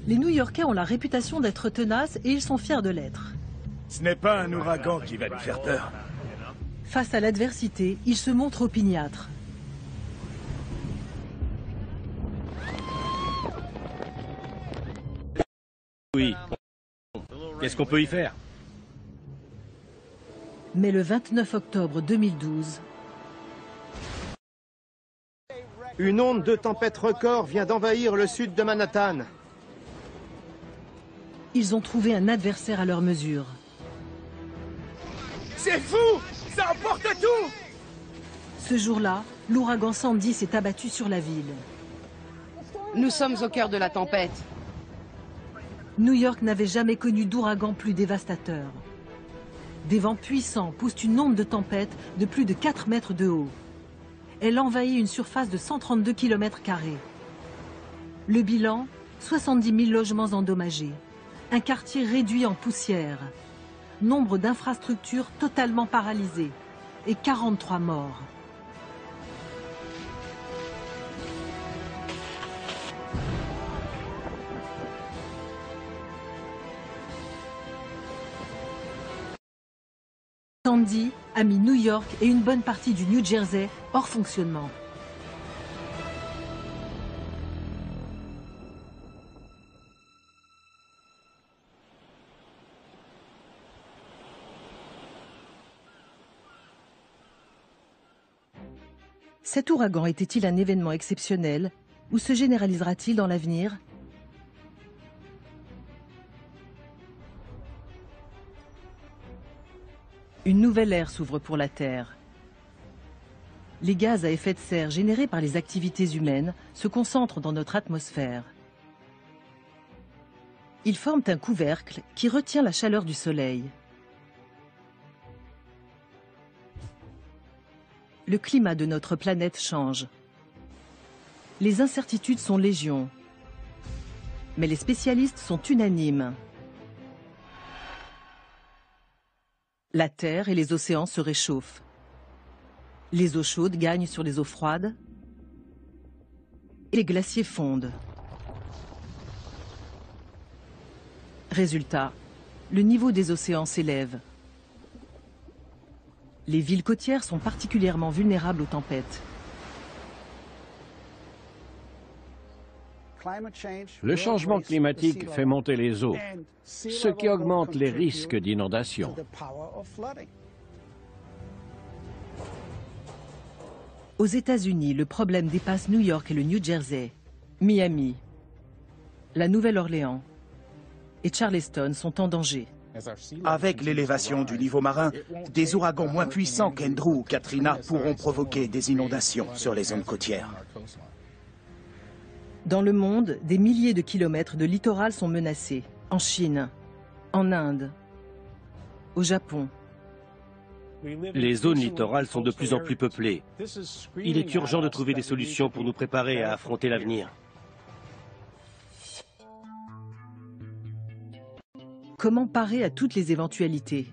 Les New-Yorkais ont la réputation d'être tenaces et ils sont fiers de l'être. Ce n'est pas un ouragan qui va nous faire peur. Face à l'adversité, ils se montrent opiniâtres. Oui. Qu'est-ce qu'on peut y faire? Mais le 29 octobre 2012... Une onde de tempête record vient d'envahir le sud de Manhattan. Ils ont trouvé un adversaire à leur mesure. C'est fou! Ça emporte tout! Ce jour-là, l'ouragan Sandy s'est abattu sur la ville. Nous sommes au cœur de la tempête. New York n'avait jamais connu d'ouragan plus dévastateur. Des vents puissants poussent une onde de tempête de plus de 4 mètres de haut. Elle envahit une surface de 132 km². Le bilan, 70 000 logements endommagés. Un quartier réduit en poussière. Nombre d'infrastructures totalement paralysées. Et 43 morts. Sandy a mis New York et une bonne partie du New Jersey hors fonctionnement. Cet ouragan était-il un événement exceptionnel ou se généralisera-t-il dans l'avenir ? Une nouvelle ère s'ouvre pour la Terre. Les gaz à effet de serre générés par les activités humaines se concentrent dans notre atmosphère. Ils forment un couvercle qui retient la chaleur du Soleil. Le climat de notre planète change. Les incertitudes sont légion. Mais les spécialistes sont unanimes. La Terre et les océans se réchauffent. Les eaux chaudes gagnent sur les eaux froides. Et les glaciers fondent. Résultat, le niveau des océans s'élève. Les villes côtières sont particulièrement vulnérables aux tempêtes. Le changement climatique fait monter les eaux, ce qui augmente les risques d'inondation. Aux États-Unis, le problème dépasse New York et le New Jersey. Miami, la Nouvelle-Orléans et Charleston sont en danger. Avec l'élévation du niveau marin, des ouragans moins puissants qu'Andrew ou Katrina pourront provoquer des inondations sur les zones côtières. Dans le monde, des milliers de kilomètres de littoral sont menacés. En Chine, en Inde, au Japon. Les zones littorales sont de plus en plus peuplées. Il est urgent de trouver des solutions pour nous préparer à affronter l'avenir. Comment parer à toutes les éventualités?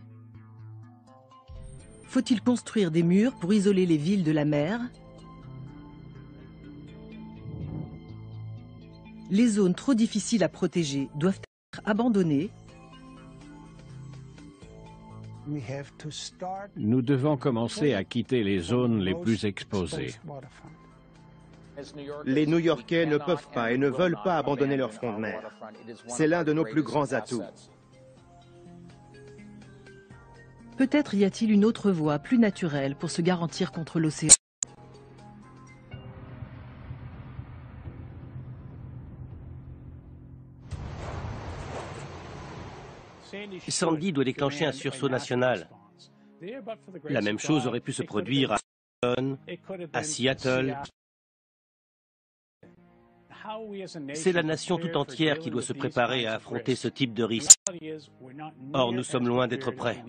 Faut-il construire des murs pour isoler les villes de la mer? Les zones trop difficiles à protéger doivent être abandonnées. Nous devons commencer à quitter les zones les plus exposées. Les New-Yorkais ne peuvent pas et ne veulent pas abandonner leur front de mer. C'est l'un de nos plus grands atouts. Peut-être y a-t-il une autre voie plus naturelle pour se garantir contre l'océan. Sandy doit déclencher un sursaut national. La même chose aurait pu se produire à Boston, à Seattle. C'est la nation tout entière qui doit se préparer à affronter ce type de risque. Or, nous sommes loin d'être prêts.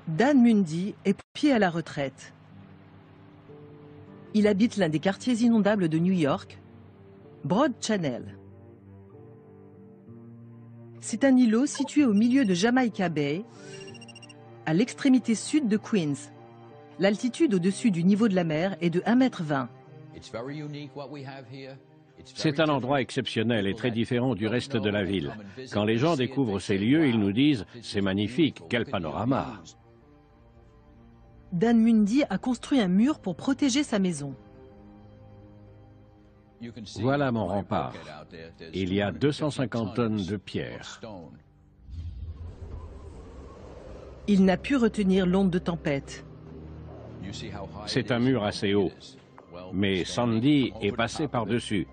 Dan Mundy est pied à la retraite. Il habite l'un des quartiers inondables de New York, Broad Channel. C'est un îlot situé au milieu de Jamaica Bay, à l'extrémité sud de Queens. L'altitude au-dessus du niveau de la mer est de 1,20 m. C'est un endroit exceptionnel et très différent du reste de la ville. Quand les gens découvrent ces lieux, ils nous disent « c'est magnifique, quel panorama !» Dan Mundy a construit un mur pour protéger sa maison. Voilà mon rempart. Il y a 250 tonnes de pierre. Il n'a pu retenir l'onde de tempête. C'est un mur assez haut, mais Sandy est passé par-dessus.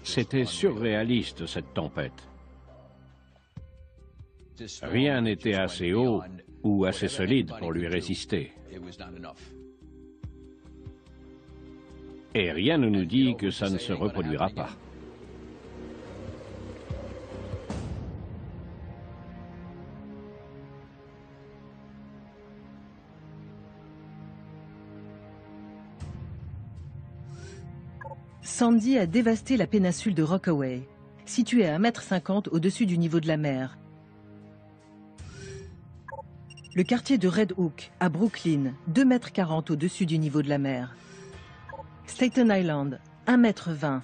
C'était surréaliste, cette tempête. Rien n'était assez haut ou assez solide pour lui résister. Et rien ne nous dit que ça ne se reproduira pas. Sandy a dévasté la péninsule de Rockaway, située à 1,50 m au-dessus du niveau de la mer. Le quartier de Red Hook, à Brooklyn, 2,40 m au-dessus du niveau de la mer. Staten Island, 1,20 m.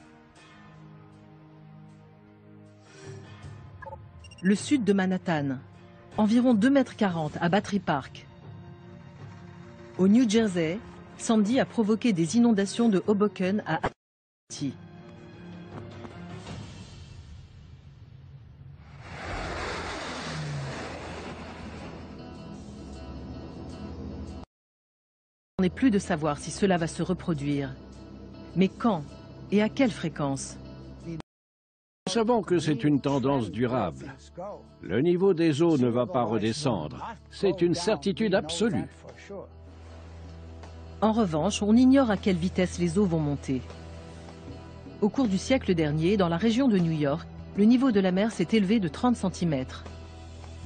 Le sud de Manhattan, environ 2,40 m à Battery Park. Au New Jersey, Sandy a provoqué des inondations de Hoboken à Haiti. On n'est plus de savoir si cela va se reproduire. Mais quand et à quelle fréquence? Nous savons que c'est une tendance durable. Le niveau des eaux ne va pas redescendre. C'est une certitude absolue. En revanche, on ignore à quelle vitesse les eaux vont monter. Au cours du siècle dernier, dans la région de New York, le niveau de la mer s'est élevé de 30 cm.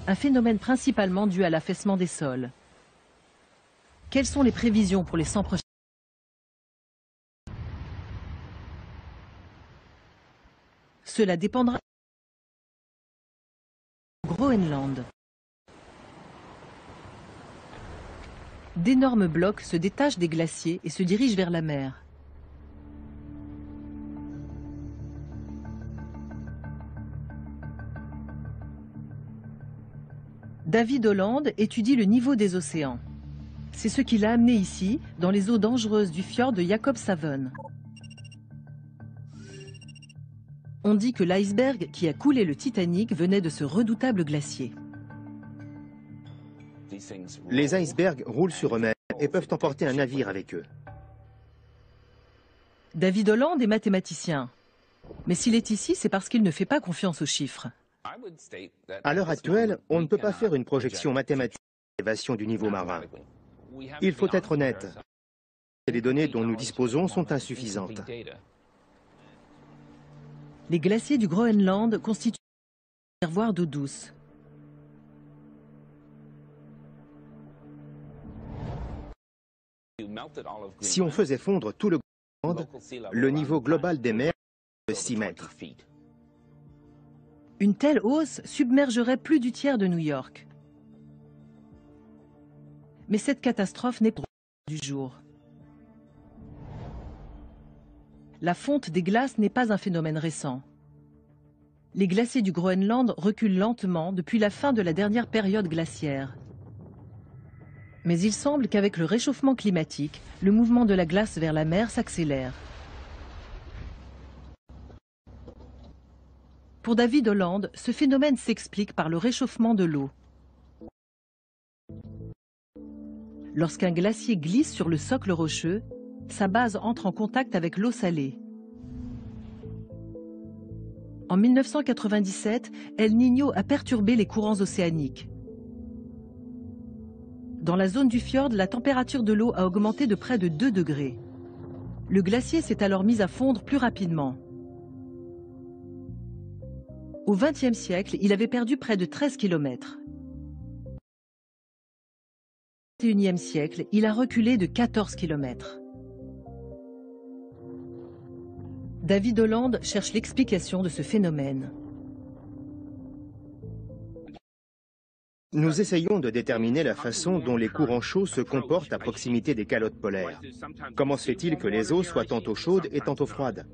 Un phénomène principalement dû à l'affaissement des sols. Quelles sont les prévisions pour les 100 prochaines années? Cela dépendra du Groenland. D'énormes blocs se détachent des glaciers et se dirigent vers la mer. David Holland étudie le niveau des océans. C'est ce qui l'a amené ici, dans les eaux dangereuses du fjord de Jakobshavn. On dit que l'iceberg qui a coulé le Titanic venait de ce redoutable glacier. Les icebergs roulent sur eux-mêmes et peuvent emporter un navire avec eux. David Holland est mathématicien. Mais s'il est ici, c'est parce qu'il ne fait pas confiance aux chiffres. À l'heure actuelle, on ne peut pas faire une projection mathématique de l'élévation du niveau marin. Il faut être honnête. Les données dont nous disposons sont insuffisantes. Les glaciers du Groenland constituent un réservoir d'eau douce. Si on faisait fondre tout le Groenland, le niveau global des mers est de 6 mètres. Une telle hausse submergerait plus du tiers de New York. Mais cette catastrophe n'est pas du jour. La fonte des glaces n'est pas un phénomène récent. Les glaciers du Groenland reculent lentement depuis la fin de la dernière période glaciaire. Mais il semble qu'avec le réchauffement climatique, le mouvement de la glace vers la mer s'accélère. Pour David Holland, ce phénomène s'explique par le réchauffement de l'eau. Lorsqu'un glacier glisse sur le socle rocheux, sa base entre en contact avec l'eau salée. En 1997, El Niño a perturbé les courants océaniques. Dans la zone du fjord, la température de l'eau a augmenté de près de 2 degrés. Le glacier s'est alors mis à fondre plus rapidement. Au XXe siècle, il avait perdu près de 13 km. Au XXIe siècle, il a reculé de 14 km. David Holland cherche l'explication de ce phénomène. Nous essayons de déterminer la façon dont les courants chauds se comportent à proximité des calottes polaires. Comment se fait-il que les eaux soient tantôt chaudes et tantôt froides?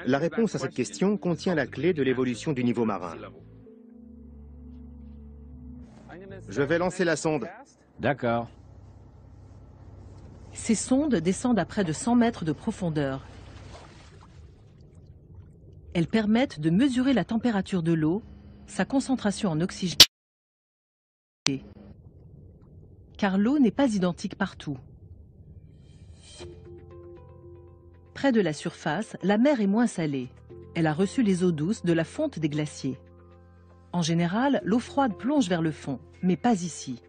La réponse à cette question contient la clé de l'évolution du niveau marin. Je vais lancer la sonde. D'accord. Ces sondes descendent à près de 100 mètres de profondeur. Elles permettent de mesurer la température de l'eau, sa concentration en oxygène, car l'eau n'est pas identique partout. Près de la surface, la mer est moins salée. Elle a reçu les eaux douces de la fonte des glaciers. En général, l'eau froide plonge vers le fond, mais pas ici.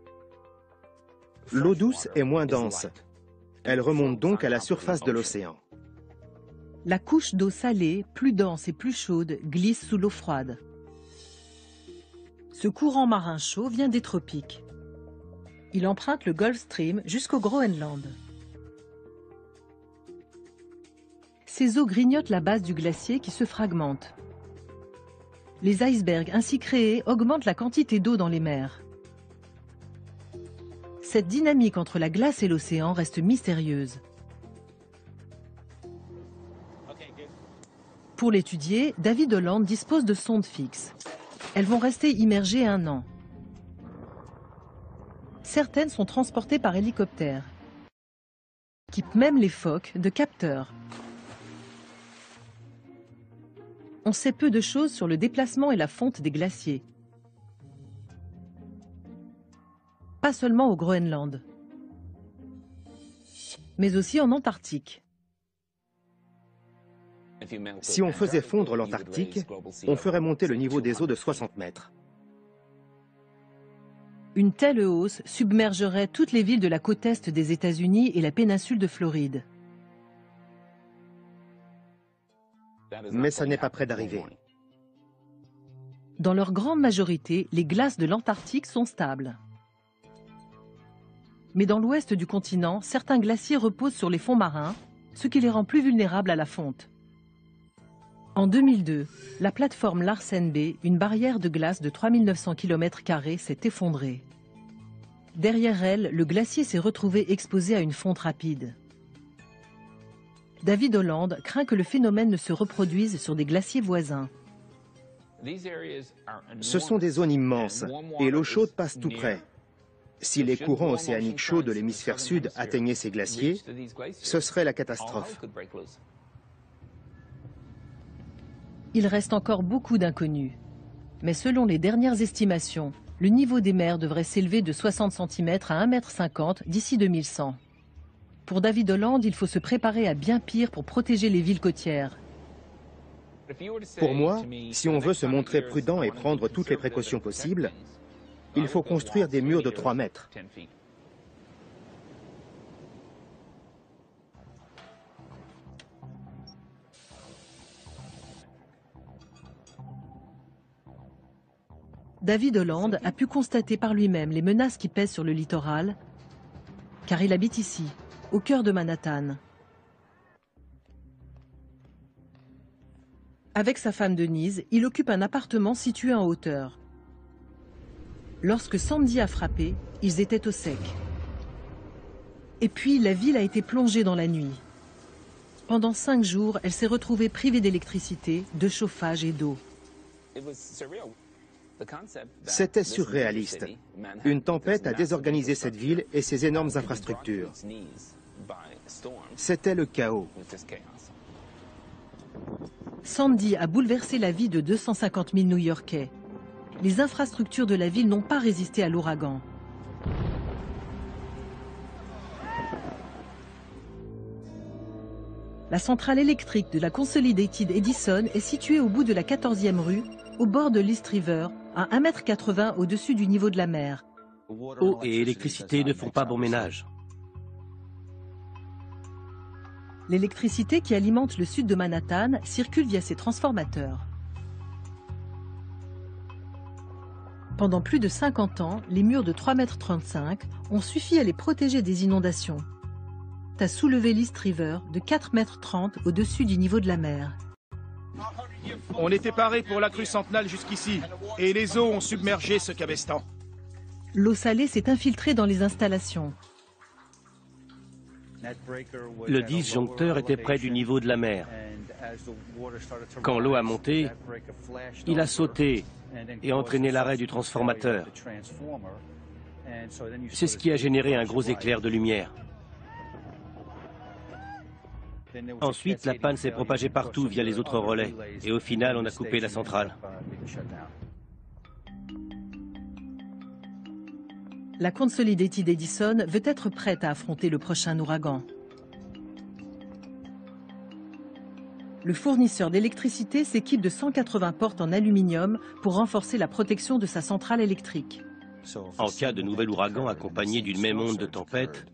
L'eau douce est moins dense. Elle remonte donc à la surface de l'océan. La couche d'eau salée, plus dense et plus chaude, glisse sous l'eau froide. Ce courant marin chaud vient des tropiques. Il emprunte le Gulf Stream jusqu'au Groenland. Ces eaux grignotent la base du glacier qui se fragmente. Les icebergs ainsi créés augmentent la quantité d'eau dans les mers. Cette dynamique entre la glace et l'océan reste mystérieuse. Pour l'étudier, David Holland dispose de sondes fixes. Elles vont rester immergées 1 an. Certaines sont transportées par hélicoptère. On équipe même les phoques de capteurs. On sait peu de choses sur le déplacement et la fonte des glaciers. Pas seulement au Groenland, mais aussi en Antarctique. Si on faisait fondre l'Antarctique, on ferait monter le niveau des eaux de 60 mètres. Une telle hausse submergerait toutes les villes de la côte est des États-Unis et la péninsule de Floride. Mais ça n'est pas près d'arriver. Dans leur grande majorité, les glaces de l'Antarctique sont stables. Mais dans l'ouest du continent, certains glaciers reposent sur les fonds marins, ce qui les rend plus vulnérables à la fonte. En 2002, la plateforme Larsen B, une barrière de glace de 3900 km², s'est effondrée. Derrière elle, le glacier s'est retrouvé exposé à une fonte rapide. David Holland craint que le phénomène ne se reproduise sur des glaciers voisins. Ce sont des zones immenses et l'eau chaude passe tout près. Si les courants océaniques chauds de l'hémisphère sud atteignaient ces glaciers, ce serait la catastrophe. Il reste encore beaucoup d'inconnus. Mais selon les dernières estimations, le niveau des mers devrait s'élever de 60 cm à 1,50 m d'ici 2100. Pour David Holland, il faut se préparer à bien pire pour protéger les villes côtières. Pour moi, si on veut se montrer prudent et prendre toutes les précautions possibles, il faut construire des murs de 3 mètres. David Holland a pu constater par lui-même les menaces qui pèsent sur le littoral, car il habite ici, au cœur de Manhattan. Avec sa femme Denise, il occupe un appartement situé en hauteur. Lorsque Sandy a frappé, ils étaient au sec. Et puis, la ville a été plongée dans la nuit. Pendant 5 jours, elle s'est retrouvée privée d'électricité, de chauffage et d'eau. C'était surréaliste. Une tempête a désorganisé cette ville et ses énormes infrastructures. C'était le chaos. Sandy a bouleversé la vie de 250 000 New-Yorkais. Les infrastructures de la ville n'ont pas résisté à l'ouragan. La centrale électrique de la Consolidated Edison est située au bout de la 14e rue, au bord de l'East River, à 1,80 m au-dessus du niveau de la mer. Eau et électricité ne font pas bon ménage. L'électricité qui alimente le sud de Manhattan circule via ces transformateurs. Pendant plus de 50 ans, les murs de 3,35 m ont suffi à les protéger des inondations, à soulever l'East River de 4,30 m au-dessus du niveau de la mer. On était parés pour la crue centenale jusqu'ici, et les eaux ont submergé ce cabestan. L'eau salée s'est infiltrée dans les installations. Le disjoncteur était près du niveau de la mer. Quand l'eau a monté, il a sauté et entraîné l'arrêt du transformateur. C'est ce qui a généré un gros éclair de lumière. Ensuite, la panne s'est propagée partout via les autres relais. Et au final, on a coupé la centrale. La Consolidated Edison veut être prête à affronter le prochain ouragan. Le fournisseur d'électricité s'équipe de 180 portes en aluminium pour renforcer la protection de sa centrale électrique. En cas de nouvel ouragan accompagné d'une même onde de tempête,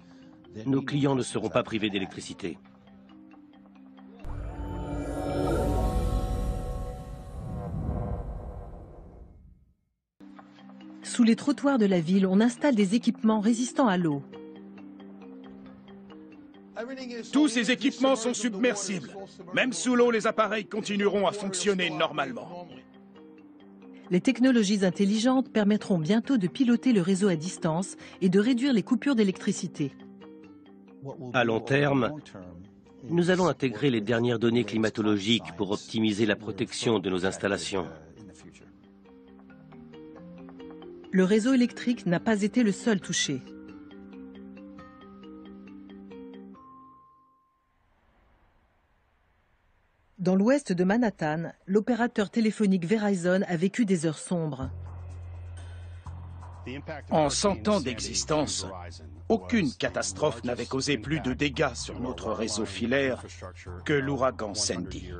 nos clients ne seront pas privés d'électricité. Sous les trottoirs de la ville, on installe des équipements résistants à l'eau. Tous ces équipements sont submersibles. Même sous l'eau, les appareils continueront à fonctionner normalement. Les technologies intelligentes permettront bientôt de piloter le réseau à distance et de réduire les coupures d'électricité. À long terme, nous allons intégrer les dernières données climatologiques pour optimiser la protection de nos installations. Le réseau électrique n'a pas été le seul touché. Dans l'ouest de Manhattan, l'opérateur téléphonique Verizon a vécu des heures sombres. En 100 ans d'existence, aucune catastrophe n'avait causé plus de dégâts sur notre réseau filaire que l'ouragan Sandy.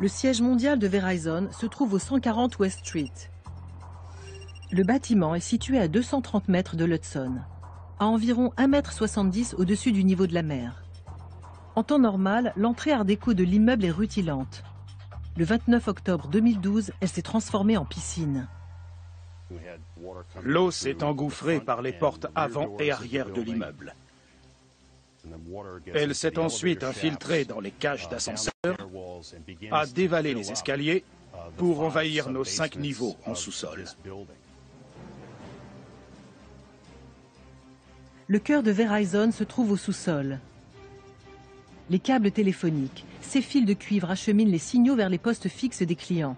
Le siège mondial de Verizon se trouve au 140 West Street. Le bâtiment est situé à 230 mètres de l'Hudson, à environ 1,70 m au-dessus du niveau de la mer. En temps normal, l'entrée art déco de l'immeuble est rutilante. Le 29 octobre 2012, elle s'est transformée en piscine. L'eau s'est engouffrée par les portes avant et arrière de l'immeuble. Elle s'est ensuite infiltrée dans les cages d'ascenseur, a dévalé les escaliers pour envahir nos 5 niveaux en sous-sol. Le cœur de Verizon se trouve au sous-sol. Les câbles téléphoniques, ces fils de cuivre acheminent les signaux vers les postes fixes des clients.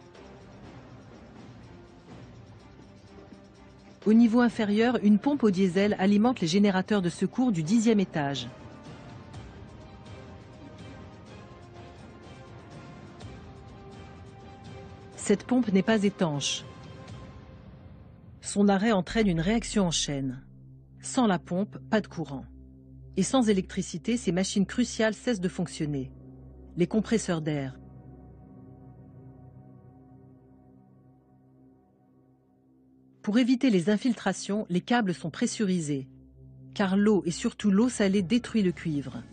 Au niveau inférieur, une pompe au diesel alimente les générateurs de secours du 10e étage. Cette pompe n'est pas étanche. Son arrêt entraîne une réaction en chaîne. Sans la pompe, pas de courant. Et sans électricité, ces machines cruciales cessent de fonctionner. Les compresseurs d'air. Pour éviter les infiltrations, les câbles sont pressurisés, car l'eau et surtout l'eau salée détruit le cuivre.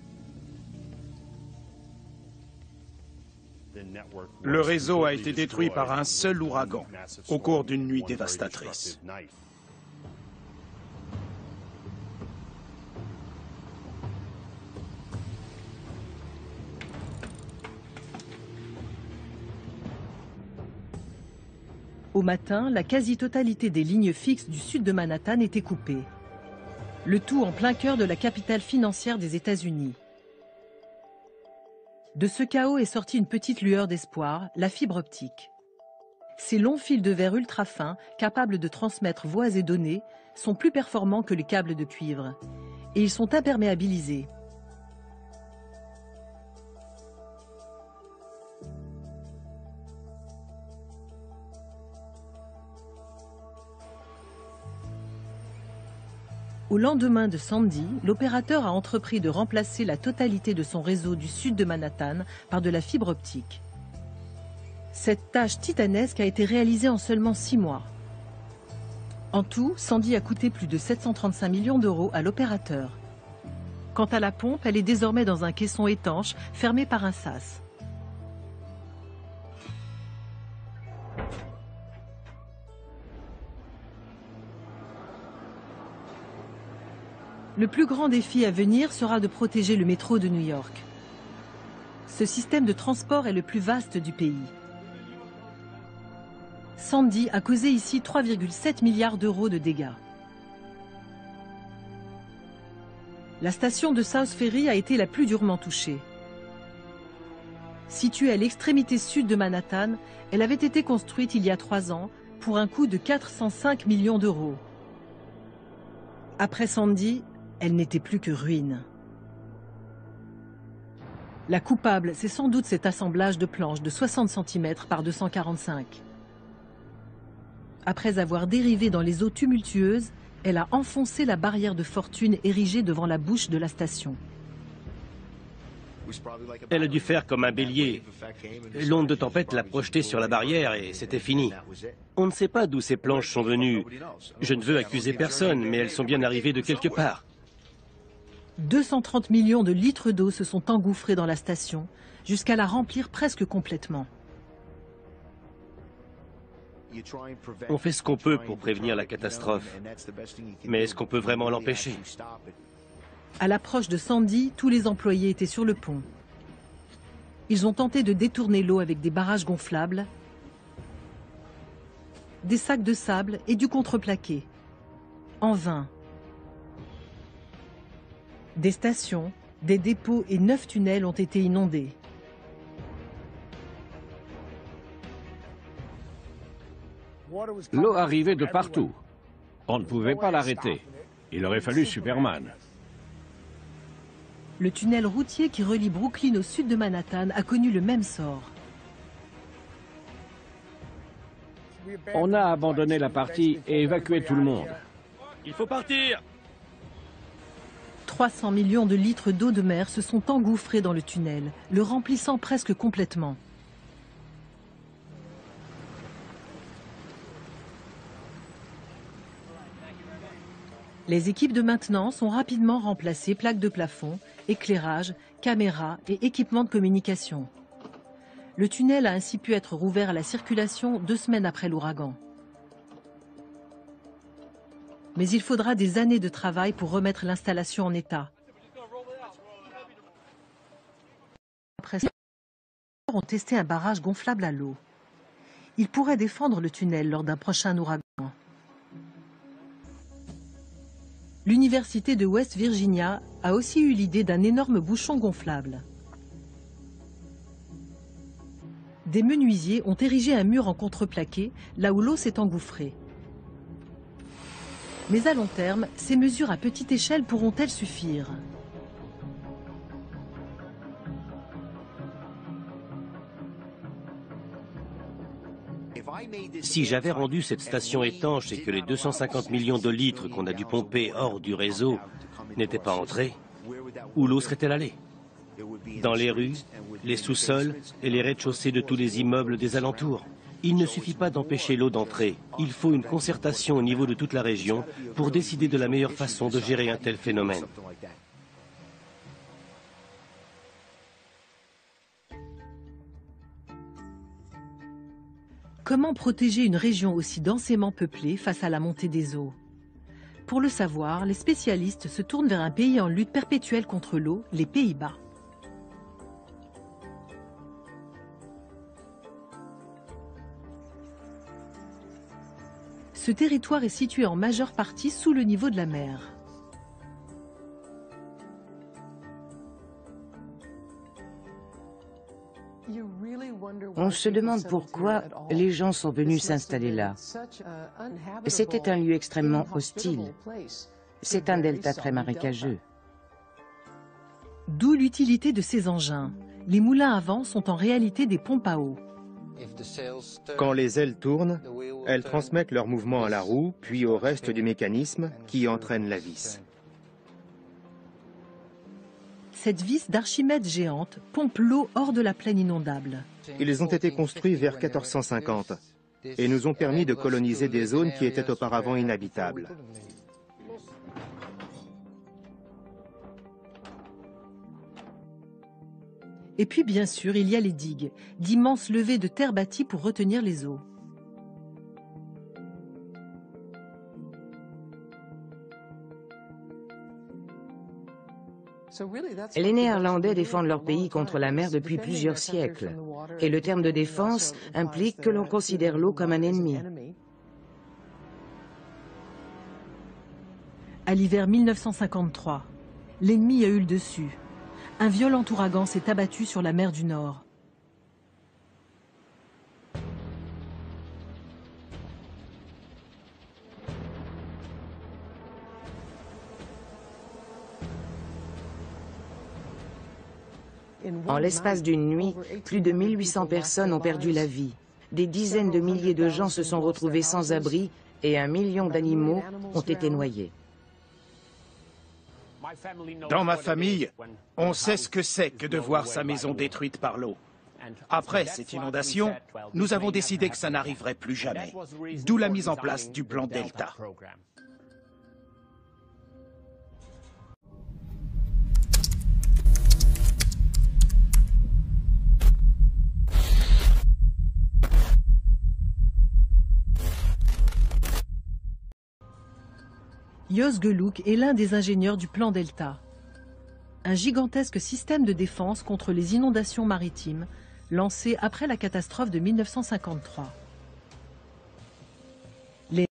Le réseau a été détruit par un seul ouragan au cours d'une nuit dévastatrice. Au matin, la quasi-totalité des lignes fixes du sud de Manhattan était coupée. Le tout en plein cœur de la capitale financière des États-Unis. De ce chaos est sortie une petite lueur d'espoir, la fibre optique. Ces longs fils de verre ultra fins, capables de transmettre voix et données, sont plus performants que les câbles de cuivre. Et ils sont imperméabilisés. Au lendemain de Sandy, l'opérateur a entrepris de remplacer la totalité de son réseau du sud de Manhattan par de la fibre optique. Cette tâche titanesque a été réalisée en seulement 6 mois. En tout, Sandy a coûté plus de 735 millions d'euros à l'opérateur. Quant à la pompe, elle est désormais dans un caisson étanche, fermé par un sas. Le plus grand défi à venir sera de protéger le métro de New York. Ce système de transport est le plus vaste du pays. Sandy a causé ici 3,7 milliards d'euros de dégâts. La station de South Ferry a été la plus durement touchée. Située à l'extrémité sud de Manhattan, elle avait été construite il y a 3 ans pour un coût de 405 millions d'euros. Après Sandy, elle n'était plus que ruine. La coupable, c'est sans doute cet assemblage de planches de 60 cm par 245. Après avoir dérivé dans les eaux tumultueuses, elle a enfoncé la barrière de fortune érigée devant la bouche de la station. Elle a dû faire comme un bélier. L'onde de tempête l'a projetée sur la barrière et c'était fini. On ne sait pas d'où ces planches sont venues. Je ne veux accuser personne, mais elles sont bien arrivées de quelque part. 230 millions de litres d'eau se sont engouffrés dans la station, jusqu'à la remplir presque complètement. On fait ce qu'on peut pour prévenir la catastrophe. Mais est-ce qu'on peut vraiment l'empêcher? À l'approche de Sandy, tous les employés étaient sur le pont. Ils ont tenté de détourner l'eau avec des barrages gonflables, des sacs de sable et du contreplaqué. En vain. Des stations, des dépôts et 9 tunnels ont été inondés. L'eau arrivait de partout. On ne pouvait pas l'arrêter. Il aurait fallu Superman. Le tunnel routier qui relie Brooklyn au sud de Manhattan a connu le même sort. On a abandonné la partie et évacué tout le monde. Il faut partir! 300 millions de litres d'eau de mer se sont engouffrés dans le tunnel, le remplissant presque complètement. Les équipes de maintenance ont rapidement remplacé plaques de plafond, éclairage, caméras et équipements de communication. Le tunnel a ainsi pu être rouvert à la circulation 2 semaines après l'ouragan. Mais il faudra des années de travail pour remettre l'installation en état. Après ça, ils ont testé un barrage gonflable à l'eau. Il pourrait défendre le tunnel lors d'un prochain ouragan. L'université de West Virginia a aussi eu l'idée d'un énorme bouchon gonflable. Des menuisiers ont érigé un mur en contreplaqué, là où l'eau s'est engouffrée. Mais à long terme, ces mesures à petite échelle pourront-elles suffire? Si j'avais rendu cette station étanche et que les 250 millions de litres qu'on a dû pomper hors du réseau n'étaient pas entrés, où l'eau serait-elle allée? Dans les rues, les sous-sols et les rez-de-chaussée de tous les immeubles des alentours. Il ne suffit pas d'empêcher l'eau d'entrer. Il faut une concertation au niveau de toute la région pour décider de la meilleure façon de gérer un tel phénomène. Comment protéger une région aussi densément peuplée face à la montée des eaux? Pour le savoir, les spécialistes se tournent vers un pays en lutte perpétuelle contre l'eau, les Pays-Bas. Ce territoire est situé en majeure partie sous le niveau de la mer. On se demande pourquoi les gens sont venus s'installer là. C'était un lieu extrêmement hostile. C'est un delta très marécageux. D'où l'utilité de ces engins. Les moulins à vent sont en réalité des pompes à eau. Quand les ailes tournent, elles transmettent leur mouvement à la roue, puis au reste du mécanisme qui entraîne la vis. Cette vis d'Archimède géante pompe l'eau hors de la plaine inondable. Ils ont été construits vers 1450 et nous ont permis de coloniser des zones qui étaient auparavant inhabitables. Et puis bien sûr, il y a les digues, d'immenses levées de terre bâties pour retenir les eaux. Les Néerlandais défendent leur pays contre la mer depuis plusieurs siècles. Et le terme de défense implique que l'on considère l'eau comme un ennemi. À l'hiver 1953, l'ennemi a eu le dessus. Un violent ouragan s'est abattu sur la mer du Nord. En l'espace d'une nuit, plus de 1800 personnes ont perdu la vie. Des dizaines de milliers de gens se sont retrouvés sans abri et 1 million d'animaux ont été noyés. Dans ma famille, on sait ce que c'est que de voir sa maison détruite par l'eau. Après cette inondation, nous avons décidé que ça n'arriverait plus jamais, d'où la mise en place du plan Delta. Jos Geluk est l'un des ingénieurs du plan Delta, un gigantesque système de défense contre les inondations maritimes lancé après la catastrophe de 1953. Les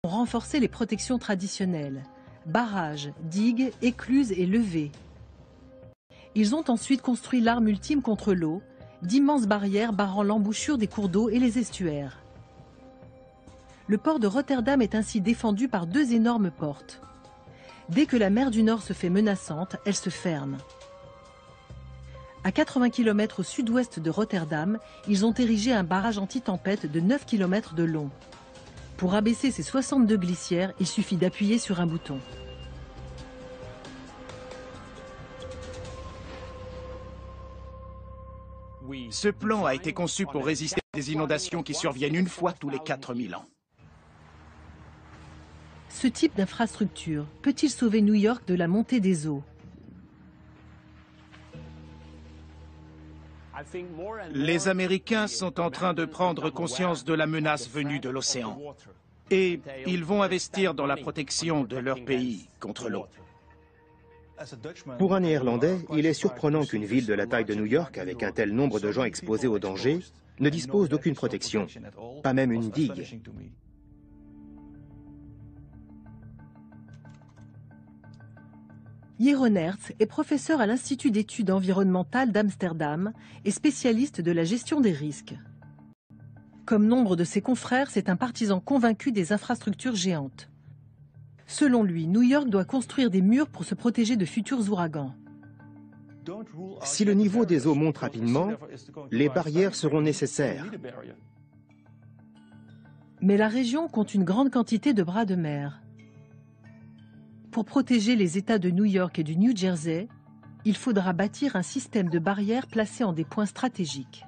ont renforcé les protections traditionnelles, barrages, digues, écluses et levées. Ils ont ensuite construit l'arme ultime contre l'eau, d'immenses barrières barrant l'embouchure des cours d'eau et les estuaires. Le port de Rotterdam est ainsi défendu par 2 énormes portes. Dès que la mer du Nord se fait menaçante, elle se ferme. À 80 km au sud-ouest de Rotterdam, ils ont érigé un barrage anti-tempête de 9 km de long. Pour abaisser ces 62 glissières, il suffit d'appuyer sur un bouton. Ce plan a été conçu pour résister à des inondations qui surviennent une fois tous les 4000 ans. Ce type d'infrastructure peut-il sauver New York de la montée des eaux? Les Américains sont en train de prendre conscience de la menace venue de l'océan. Et ils vont investir dans la protection de leur pays contre l'eau. Pour un Néerlandais, il est surprenant qu'une ville de la taille de New York, avec un tel nombre de gens exposés au danger, ne dispose d'aucune protection, pas même une digue. Jeroen Hertz est professeur à l'Institut d'études environnementales d'Amsterdam et spécialiste de la gestion des risques. Comme nombre de ses confrères, c'est un partisan convaincu des infrastructures géantes. Selon lui, New York doit construire des murs pour se protéger de futurs ouragans. Si le niveau des eaux monte rapidement, les barrières seront nécessaires. Mais la région compte une grande quantité de bras de mer. Pour protéger les États de New York et du New Jersey, il faudra bâtir un système de barrières placées en des points stratégiques.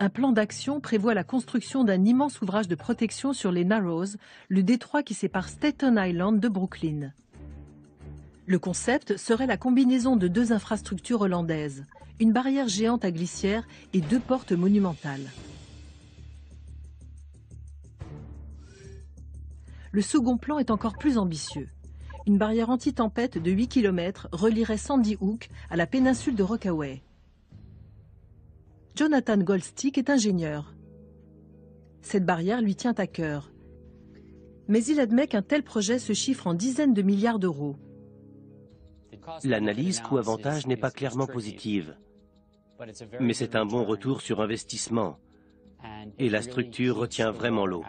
Un plan d'action prévoit la construction d'un immense ouvrage de protection sur les Narrows, le détroit qui sépare Staten Island de Brooklyn. Le concept serait la combinaison de 2 infrastructures hollandaises, une barrière géante à glissières et 2 portes monumentales. Le second plan est encore plus ambitieux. Une barrière anti-tempête de 8 km relierait Sandy Hook à la péninsule de Rockaway. Jonathan Goldstick est ingénieur. Cette barrière lui tient à cœur. Mais il admet qu'un tel projet se chiffre en dizaines de milliards d'euros. L'analyse coût-avantage n'est pas clairement positive. Mais c'est un bon retour sur investissement. Et la structure retient vraiment l'eau.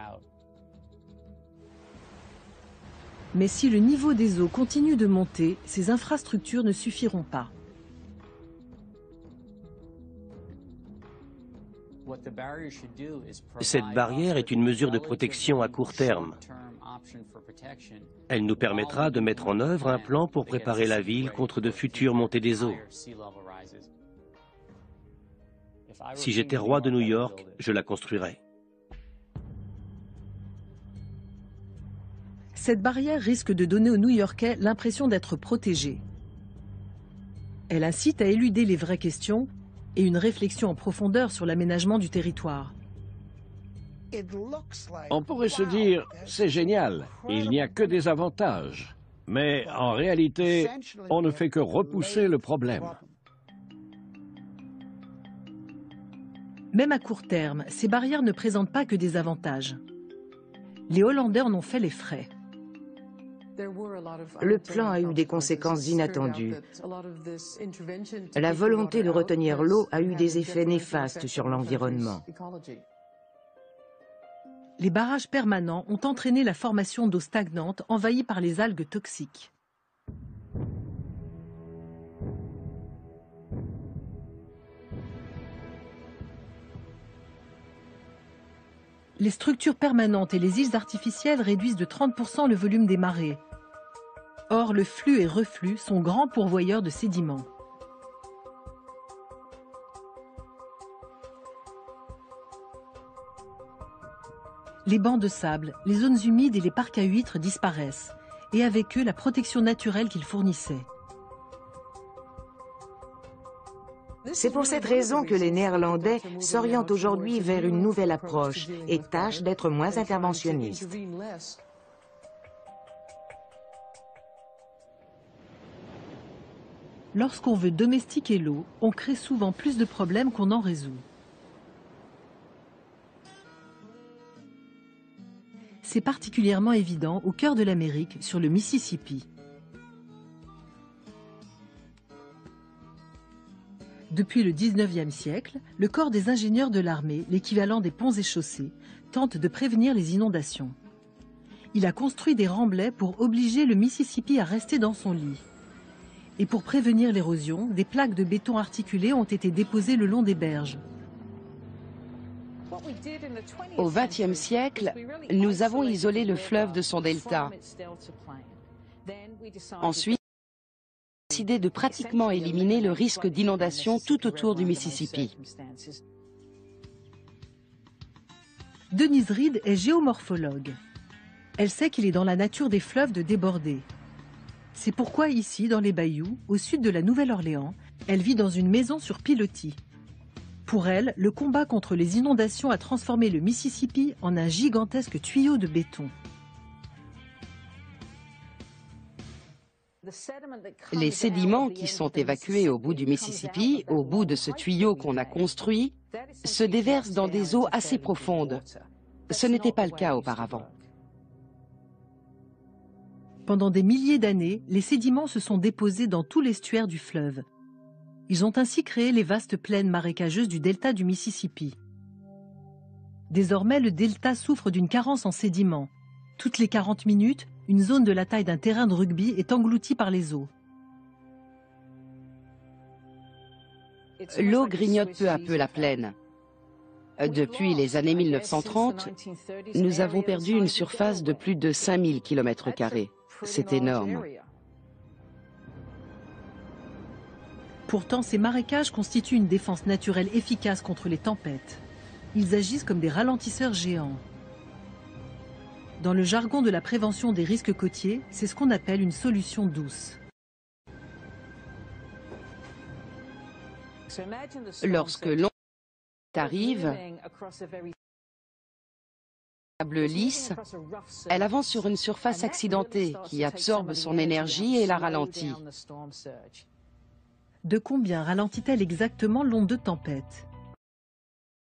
Mais si le niveau des eaux continue de monter, ces infrastructures ne suffiront pas. Cette barrière est une mesure de protection à court terme. Elle nous permettra de mettre en œuvre un plan pour préparer la ville contre de futures montées des eaux. Si j'étais roi de New York, je la construirais. Cette barrière risque de donner aux New-Yorkais l'impression d'être protégés. Elle incite à éluder les vraies questions et une réflexion en profondeur sur l'aménagement du territoire. On pourrait se dire, c'est génial, il n'y a que des avantages. Mais en réalité, on ne fait que repousser le problème. Même à court terme, ces barrières ne présentent pas que des avantages. Les Hollandais en ont fait les frais. Le plan a eu des conséquences inattendues. La volonté de retenir l'eau a eu des effets néfastes sur l'environnement. Les barrages permanents ont entraîné la formation d'eau stagnante envahie par les algues toxiques. Les structures permanentes et les îles artificielles réduisent de 30% le volume des marées. Or, le flux et reflux sont grands pourvoyeurs de sédiments. Les bancs de sable, les zones humides et les parcs à huîtres disparaissent, et avec eux la protection naturelle qu'ils fournissaient. C'est pour cette raison que les Néerlandais s'orientent aujourd'hui vers une nouvelle approche et tâchent d'être moins interventionnistes. Lorsqu'on veut domestiquer l'eau, on crée souvent plus de problèmes qu'on en résout. C'est particulièrement évident au cœur de l'Amérique, sur le Mississippi. Depuis le 19e siècle, le corps des ingénieurs de l'armée, l'équivalent des ponts et chaussées, tente de prévenir les inondations. Il a construit des remblais pour obliger le Mississippi à rester dans son lit. Et pour prévenir l'érosion, des plaques de béton articulé ont été déposées le long des berges. Au XXe siècle, nous avons isolé le fleuve de son delta. Ensuite, on a décidé de pratiquement éliminer le risque d'inondation tout autour du Mississippi. Denise Reed est géomorphologue. Elle sait qu'il est dans la nature des fleuves de déborder. C'est pourquoi ici, dans les bayous, au sud de la Nouvelle-Orléans, elle vit dans une maison sur pilotis. Pour elle, le combat contre les inondations a transformé le Mississippi en un gigantesque tuyau de béton. Les sédiments qui sont évacués au bout du Mississippi, au bout de ce tuyau qu'on a construit, se déversent dans des eaux assez profondes. Ce n'était pas le cas auparavant. Pendant des milliers d'années, les sédiments se sont déposés dans tout l'estuaire du fleuve. Ils ont ainsi créé les vastes plaines marécageuses du delta du Mississippi. Désormais, le delta souffre d'une carence en sédiments. Toutes les 40 minutes, une zone de la taille d'un terrain de rugby est engloutie par les eaux. L'eau grignote peu à peu la plaine. Depuis les années 1930, nous avons perdu une surface de plus de 5000 km². C'est énorme. Pourtant, ces marécages constituent une défense naturelle efficace contre les tempêtes. Ils agissent comme des ralentisseurs géants. Dans le jargon de la prévention des risques côtiers, c'est ce qu'on appelle une solution douce. Lorsque l'onde arrive, lisse, elle avance sur une surface accidentée qui absorbe son énergie et la ralentit. De combien ralentit-elle exactement l'onde de tempête?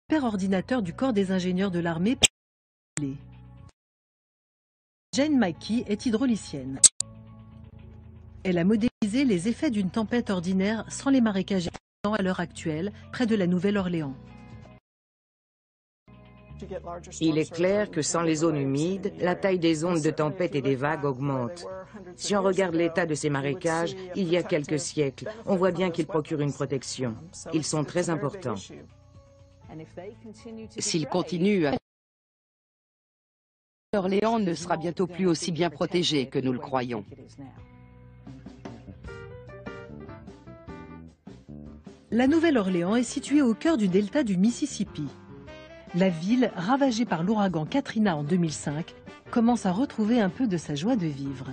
Le superordinateur du corps des ingénieurs de l'armée. Jane Mackey est hydraulicienne. Elle a modélisé les effets d'une tempête ordinaire sans les marécages existants à l'heure actuelle près de la Nouvelle-Orléans. Il est clair que sans les zones humides, la taille des ondes de tempête et des vagues augmente. Si on regarde l'état de ces marécages, il y a quelques siècles, on voit bien qu'ils procurent une protection. Ils sont très importants. S'ils continuent, Orléans ne sera bientôt plus aussi bien protégée que nous le croyons. La Nouvelle-Orléans est située au cœur du delta du Mississippi. La ville, ravagée par l'ouragan Katrina en 2005, commence à retrouver un peu de sa joie de vivre.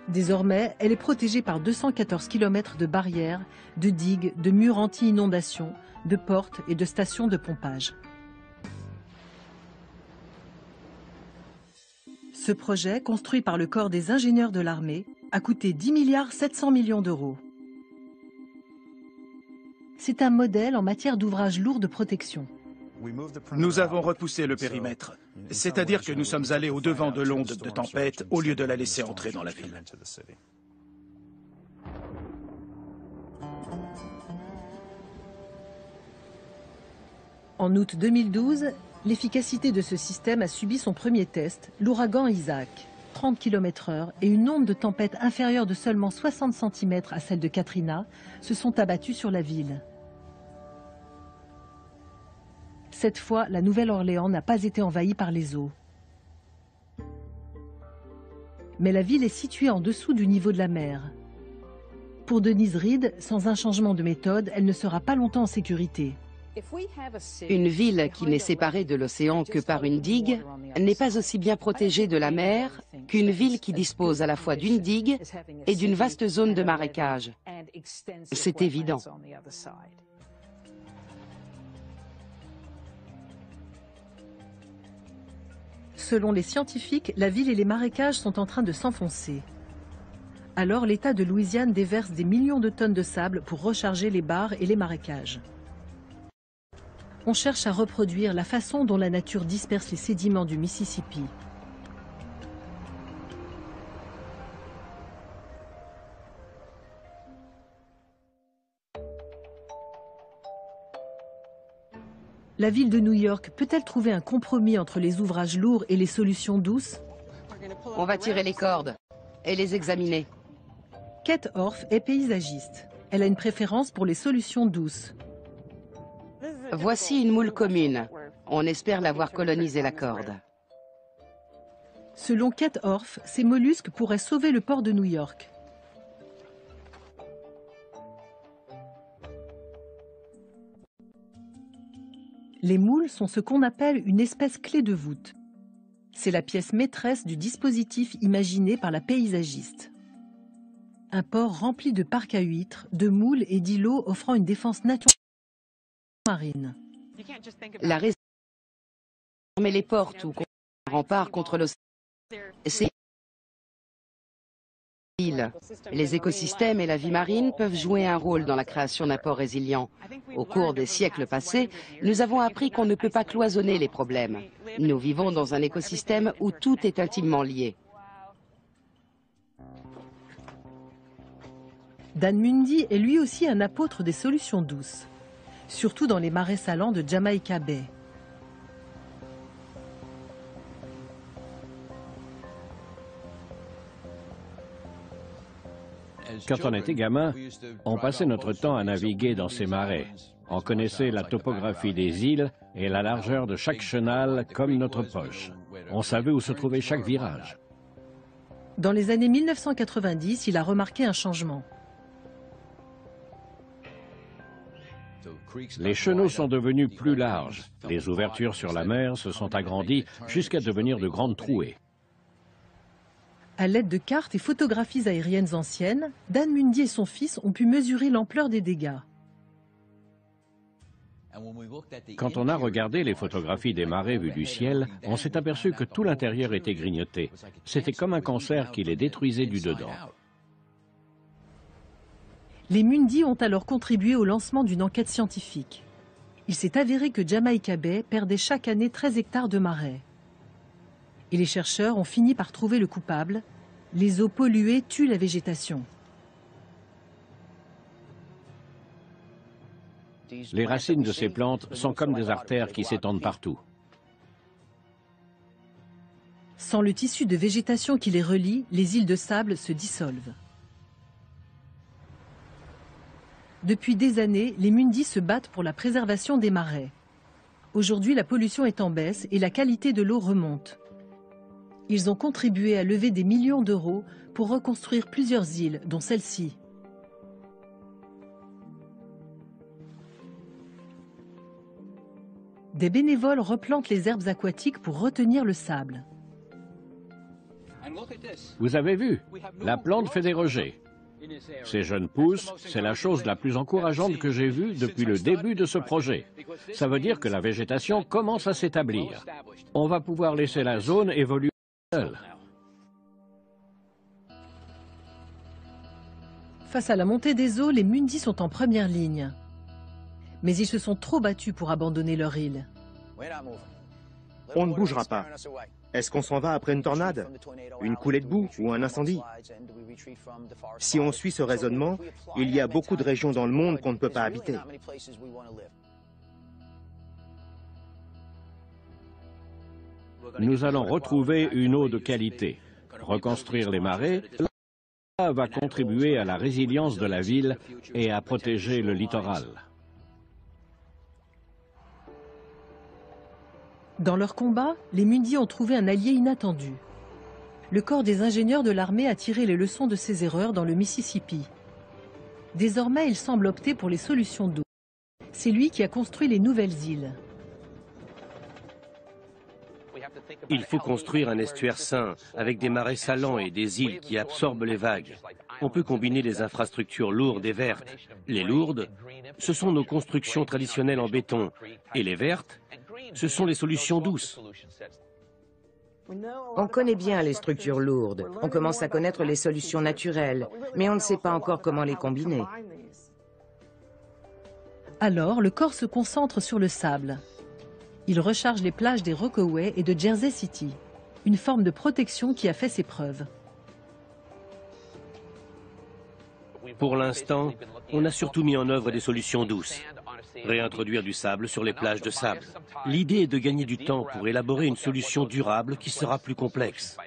Désormais, elle est protégée par 214 km de barrières, de digues, de murs anti-inondation, de portes et de stations de pompage. Ce projet, construit par le corps des ingénieurs de l'armée, a coûté 10,7 milliards d'euros. C'est un modèle en matière d'ouvrages lourds de protection. Nous avons repoussé le périmètre, c'est-à-dire que nous sommes allés au-devant de l'onde de tempête au lieu de la laisser entrer dans la ville. En août 2012, l'efficacité de ce système a subi son premier test, l'ouragan Isaac. 30 km/h et une onde de tempête inférieure de seulement 60 cm à celle de Katrina se sont abattus sur la ville. Cette fois, la Nouvelle-Orléans n'a pas été envahie par les eaux. Mais la ville est située en dessous du niveau de la mer. Pour Denise Reed, sans un changement de méthode, elle ne sera pas longtemps en sécurité. Une ville qui n'est séparée de l'océan que par une digue n'est pas aussi bien protégée de la mer qu'une ville qui dispose à la fois d'une digue et d'une vaste zone de marécage. C'est évident. Selon les scientifiques, la ville et les marécages sont en train de s'enfoncer. Alors l'État de Louisiane déverse des millions de tonnes de sable pour recharger les barres et les marécages. On cherche à reproduire la façon dont la nature disperse les sédiments du Mississippi. La ville de New York peut-elle trouver un compromis entre les ouvrages lourds et les solutions douces? On va tirer les cordes et les examiner. Kate Orff est paysagiste. Elle a une préférence pour les solutions douces. Voici une moule commune. On espère l'avoir colonisé la corde. Selon Kate Orff, ces mollusques pourraient sauver le port de New York. Les moules sont ce qu'on appelle une espèce clé de voûte. C'est la pièce maîtresse du dispositif imaginé par la paysagiste. Un port rempli de parcs à huîtres, de moules et d'îlots offrant une défense naturelle marine. La raison fermer les portes ou un rempart contre l'océan, c'est l'île. Les écosystèmes et la vie marine peuvent jouer un rôle dans la création d'un port résilient. Au cours des siècles passés, nous avons appris qu'on ne peut pas cloisonner les problèmes. Nous vivons dans un écosystème où tout est intimement lié. Dan Mundy est lui aussi un apôtre des solutions douces, surtout dans les marais salants de Jamaica Bay. Quand on était gamin, on passait notre temps à naviguer dans ces marais. On connaissait la topographie des îles et la largeur de chaque chenal comme notre poche. On savait où se trouvait chaque virage. Dans les années 1990, il a remarqué un changement. Les chenaux sont devenus plus larges. Les ouvertures sur la mer se sont agrandies jusqu'à devenir de grandes trouées. À l'aide de cartes et photographies aériennes anciennes, Dan Mundy et son fils ont pu mesurer l'ampleur des dégâts. Quand on a regardé les photographies des marais vues du ciel, on s'est aperçu que tout l'intérieur était grignoté. C'était comme un cancer qui les détruisait du dedans. Les Mundy ont alors contribué au lancement d'une enquête scientifique. Il s'est avéré que Jamaica Bay perdait chaque année 13 hectares de marais. Et les chercheurs ont fini par trouver le coupable. Les eaux polluées tuent la végétation. Les racines de ces plantes sont comme des artères qui s'étendent partout. Sans le tissu de végétation qui les relie, les îles de sable se dissolvent. Depuis des années, les Mundy se battent pour la préservation des marais. Aujourd'hui, la pollution est en baisse et la qualité de l'eau remonte. Ils ont contribué à lever des millions d'euros pour reconstruire plusieurs îles, dont celle-ci. Des bénévoles replantent les herbes aquatiques pour retenir le sable. Vous avez vu, la plante fait des rejets. Ces jeunes pousses, c'est la chose la plus encourageante que j'ai vue depuis le début de ce projet. Ça veut dire que la végétation commence à s'établir. On va pouvoir laisser la zone évoluer seul. Face à la montée des eaux, les Mundis sont en première ligne. Mais ils se sont trop battus pour abandonner leur île. On ne bougera pas. Est-ce qu'on s'en va après une tornade, une coulée de boue ou un incendie? Si on suit ce raisonnement, il y a beaucoup de régions dans le monde qu'on ne peut pas habiter. Nous allons retrouver une eau de qualité. Reconstruire les marais, cela va contribuer à la résilience de la ville et à protéger le littoral. Dans leur combat, les Mundis ont trouvé un allié inattendu. Le corps des ingénieurs de l'armée a tiré les leçons de ses erreurs dans le Mississippi. Désormais, il semble opter pour les solutions d'eau. C'est lui qui a construit les nouvelles îles. Il faut construire un estuaire sain, avec des marais salants et des îles qui absorbent les vagues. On peut combiner des infrastructures lourdes et vertes. Les lourdes, ce sont nos constructions traditionnelles en béton. Et les vertes, ce sont les solutions douces. On connaît bien les structures lourdes, on commence à connaître les solutions naturelles, mais on ne sait pas encore comment les combiner. Alors, le corps se concentre sur le sable. Il recharge les plages des Rockaway et de Jersey City, une forme de protection qui a fait ses preuves. Pour l'instant, on a surtout mis en œuvre des solutions douces. Réintroduire du sable sur les plages de sable. L'idée est de gagner du temps pour élaborer une solution durable qui sera plus complexe.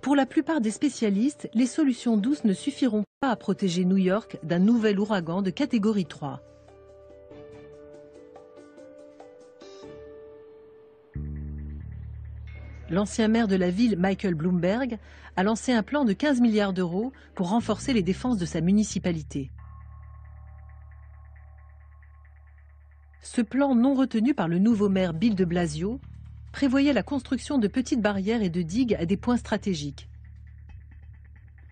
Pour la plupart des spécialistes, les solutions douces ne suffiront pas à protéger New York d'un nouvel ouragan de catégorie 3. L'ancien maire de la ville, Michael Bloomberg, a lancé un plan de 15 milliards d'euros pour renforcer les défenses de sa municipalité. Ce plan, non retenu par le nouveau maire Bill de Blasio, prévoyait la construction de petites barrières et de digues à des points stratégiques.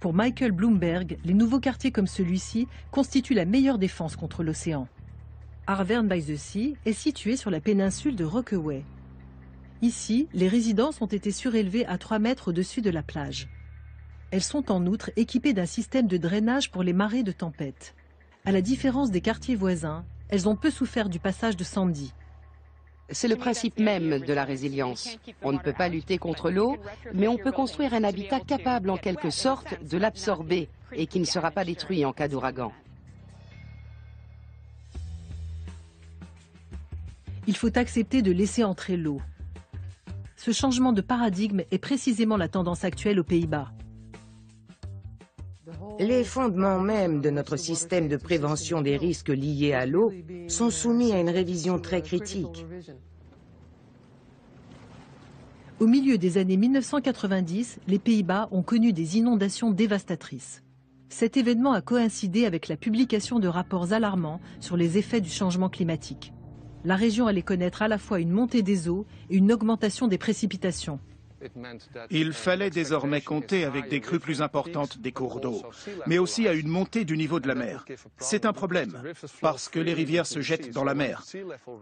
Pour Michael Bloomberg, les nouveaux quartiers comme celui-ci constituent la meilleure défense contre l'océan. Arverne by the Sea est situé sur la péninsule de Rockaway. Ici, les résidences ont été surélevées à 3 mètres au-dessus de la plage. Elles sont en outre équipées d'un système de drainage pour les marées de tempête. À la différence des quartiers voisins, elles ont peu souffert du passage de Sandy. C'est le principe même de la résilience. On ne peut pas lutter contre l'eau, mais on peut construire un habitat capable en quelque sorte de l'absorber et qui ne sera pas détruit en cas d'ouragan. Il faut accepter de laisser entrer l'eau. Ce changement de paradigme est précisément la tendance actuelle aux Pays-Bas. Les fondements même de notre système de prévention des risques liés à l'eau sont soumis à une révision très critique. Au milieu des années 1990, les Pays-Bas ont connu des inondations dévastatrices. Cet événement a coïncidé avec la publication de rapports alarmants sur les effets du changement climatique. La région allait connaître à la fois une montée des eaux et une augmentation des précipitations. Il fallait désormais compter avec des crues plus importantes des cours d'eau, mais aussi à une montée du niveau de la mer. C'est un problème, parce que les rivières se jettent dans la mer.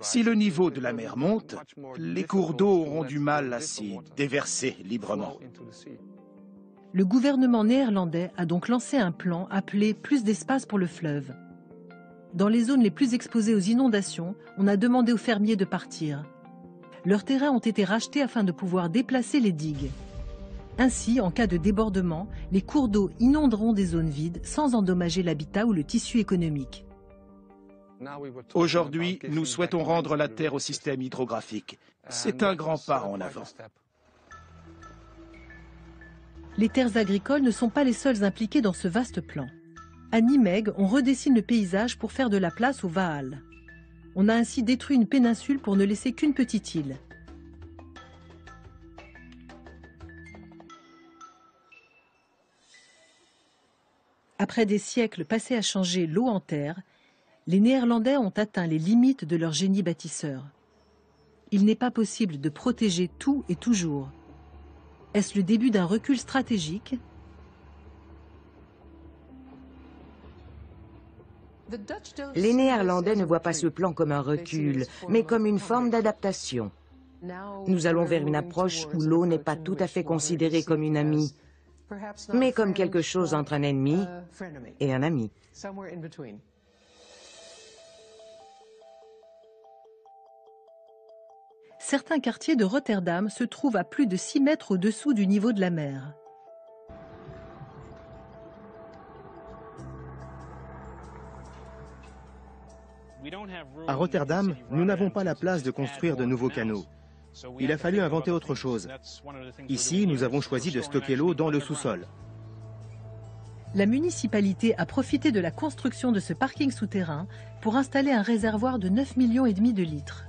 Si le niveau de la mer monte, les cours d'eau auront du mal à s'y déverser librement. Le gouvernement néerlandais a donc lancé un plan appelé « Plus d'espace pour le fleuve ». Dans les zones les plus exposées aux inondations, on a demandé aux fermiers de partir. Leurs terrains ont été rachetés afin de pouvoir déplacer les digues. Ainsi, en cas de débordement, les cours d'eau inonderont des zones vides sans endommager l'habitat ou le tissu économique. Aujourd'hui, nous souhaitons rendre la terre au système hydrographique. C'est un grand pas en avant. Les terres agricoles ne sont pas les seules impliquées dans ce vaste plan. À Nimègue, on redessine le paysage pour faire de la place au Vaal. On a ainsi détruit une péninsule pour ne laisser qu'une petite île. Après des siècles passés à changer l'eau en terre, les Néerlandais ont atteint les limites de leur génie bâtisseur. Il n'est pas possible de protéger tout et toujours. Est-ce le début d'un recul stratégique ? Les Néerlandais ne voient pas ce plan comme un recul, mais comme une forme d'adaptation. Nous allons vers une approche où l'eau n'est pas tout à fait considérée comme une amie, mais comme quelque chose entre un ennemi et un ami. Certains quartiers de Rotterdam se trouvent à plus de 6 mètres au-dessous du niveau de la mer. À Rotterdam, nous n'avons pas la place de construire de nouveaux canaux. Il a fallu inventer autre chose. Ici, nous avons choisi de stocker l'eau dans le sous-sol. La municipalité a profité de la construction de ce parking souterrain pour installer un réservoir de 9,5 millions de litres.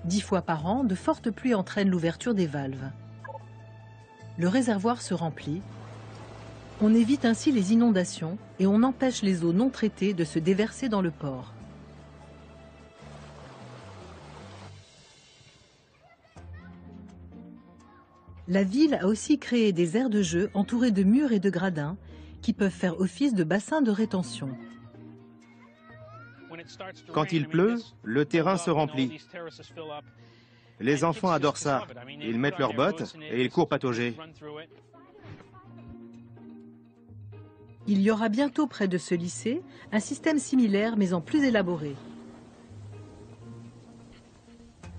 10 fois par an, de fortes pluies entraînent l'ouverture des valves. Le réservoir se remplit. On évite ainsi les inondations et on empêche les eaux non traitées de se déverser dans le port. La ville a aussi créé des aires de jeu entourées de murs et de gradins qui peuvent faire office de bassins de rétention. Quand il pleut, le terrain se remplit. Les enfants adorent ça. Ils mettent leurs bottes et ils courent patauger. Il y aura bientôt près de ce lycée un système similaire mais en plus élaboré.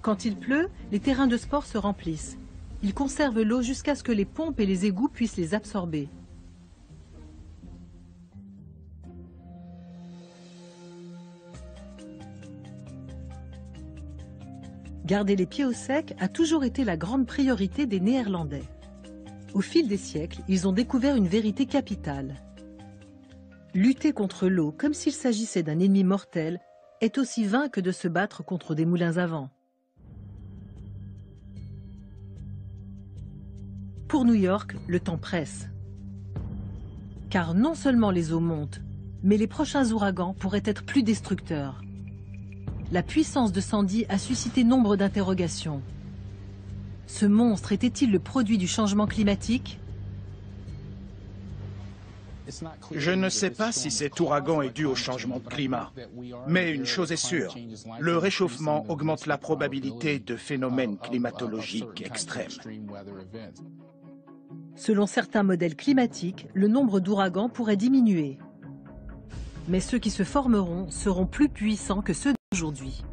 Quand il pleut, les terrains de sport se remplissent. Ils conservent l'eau jusqu'à ce que les pompes et les égouts puissent les absorber. Garder les pieds au sec a toujours été la grande priorité des Néerlandais. Au fil des siècles, ils ont découvert une vérité capitale. Lutter contre l'eau comme s'il s'agissait d'un ennemi mortel est aussi vain que de se battre contre des moulins à vent. Pour New York, le temps presse. Car non seulement les eaux montent, mais les prochains ouragans pourraient être plus destructeurs. La puissance de Sandy a suscité nombre d'interrogations. Ce monstre était-il le produit du changement climatique ? Je ne sais pas si cet ouragan est dû au changement de climat, mais une chose est sûre, le réchauffement augmente la probabilité de phénomènes climatologiques extrêmes. Selon certains modèles climatiques, le nombre d'ouragans pourrait diminuer. Mais ceux qui se formeront seront plus puissants que ceux d'aujourd'hui.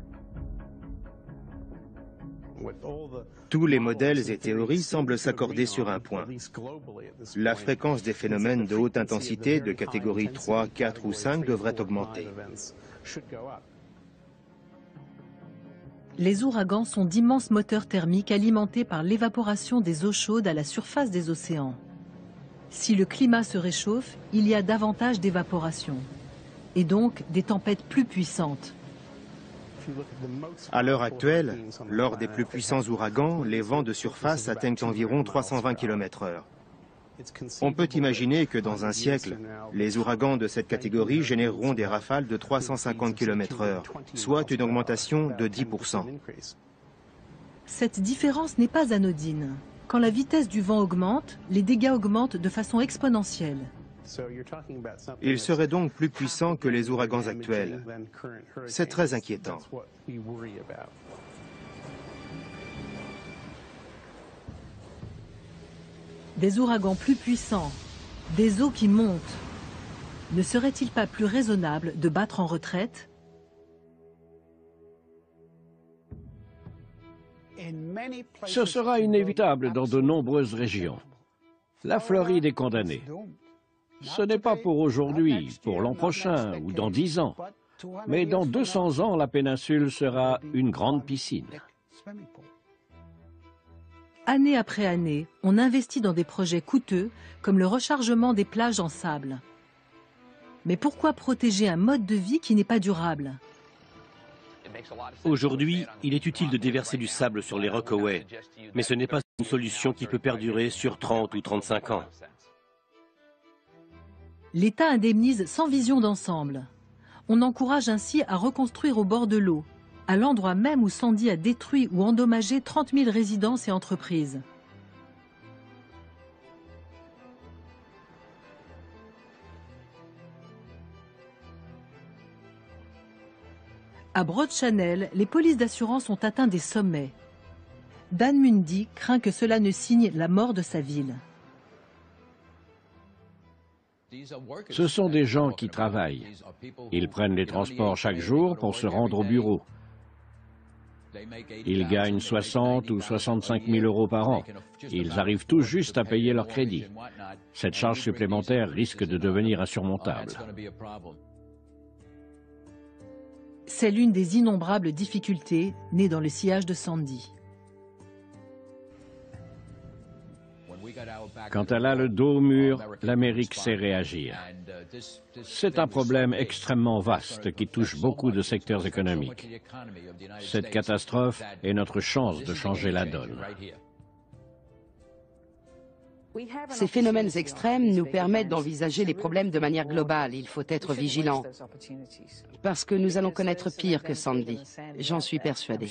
Tous les modèles et théories semblent s'accorder sur un point. La fréquence des phénomènes de haute intensité de catégorie 3, 4 ou 5 devrait augmenter. Les ouragans sont d'immenses moteurs thermiques alimentés par l'évaporation des eaux chaudes à la surface des océans. Si le climat se réchauffe, il y a davantage d'évaporation, et donc des tempêtes plus puissantes. À l'heure actuelle, lors des plus puissants ouragans, les vents de surface atteignent environ 320 km/h. On peut imaginer que dans un siècle, les ouragans de cette catégorie généreront des rafales de 350 km/h, soit une augmentation de 10%. Cette différence n'est pas anodine. Quand la vitesse du vent augmente, les dégâts augmentent de façon exponentielle. Il serait donc plus puissant que les ouragans actuels. C'est très inquiétant. Des ouragans plus puissants, des eaux qui montent. Ne serait-il pas plus raisonnable de battre en retraite ? Ce sera inévitable dans de nombreuses régions. La Floride est condamnée. Ce n'est pas pour aujourd'hui, pour l'an prochain ou dans 10 ans. Mais dans 200 ans, la péninsule sera une grande piscine. Année après année, on investit dans des projets coûteux comme le rechargement des plages en sable. Mais pourquoi protéger un mode de vie qui n'est pas durable ? Aujourd'hui, il est utile de déverser du sable sur les Rockaway, mais ce n'est pas une solution qui peut perdurer sur 30 ou 35 ans. L'État indemnise sans vision d'ensemble. On encourage ainsi à reconstruire au bord de l'eau, à l'endroit même où Sandy a détruit ou endommagé 30 000 résidences et entreprises. À Broad Channel, les polices d'assurance ont atteint des sommets. Dan Mundy craint que cela ne signe la mort de sa ville. Ce sont des gens qui travaillent. Ils prennent les transports chaque jour pour se rendre au bureau. Ils gagnent 60 ou 65 000 euros par an. Ils arrivent tout juste à payer leur crédit. Cette charge supplémentaire risque de devenir insurmontable. C'est l'une des innombrables difficultés nées dans le sillage de Sandy. Quand elle a le dos au mur, l'Amérique sait réagir. C'est un problème extrêmement vaste qui touche beaucoup de secteurs économiques. Cette catastrophe est notre chance de changer la donne. Ces phénomènes extrêmes nous permettent d'envisager les problèmes de manière globale. Il faut être vigilant. Parce que nous allons connaître pire que Sandy. J'en suis persuadée.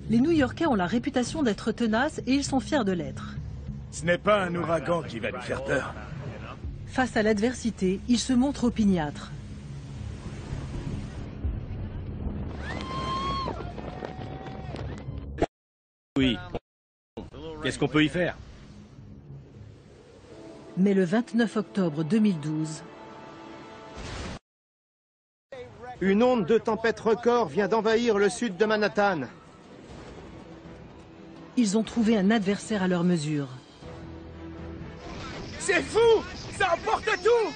Les New-Yorkais ont la réputation d'être tenaces et ils sont fiers de l'être. Ce n'est pas un ouragan qui va nous faire peur. Face à l'adversité, ils se montrent opiniâtres. Oui. Qu'est-ce qu'on peut y faire? Mais le 29 octobre 2012... Une onde de tempête record vient d'envahir le sud de Manhattan. Ils ont trouvé un adversaire à leur mesure. C'est fou! Ça emporte tout!